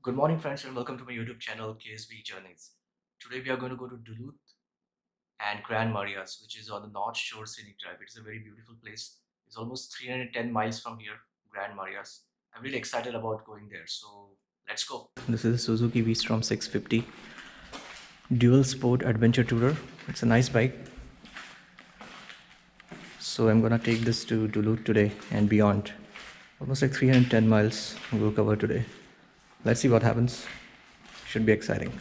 Good morning, friends, and welcome to my YouTube channel KSB Journeys. Today we are going to go to Duluth and Grand Marias, which is on the North Shore Scenic Drive. It's a very beautiful place. It's almost 310 miles from here, Grand Marias. I'm really excited about going there, so let's go. This is a Suzuki V-Strom 650 Dual Sport Adventure Tourer. It's a nice bike. So I'm gonna take this to Duluth today and beyond. Almost like 310 miles we'll cover today. Let's see what happens. Should be exciting.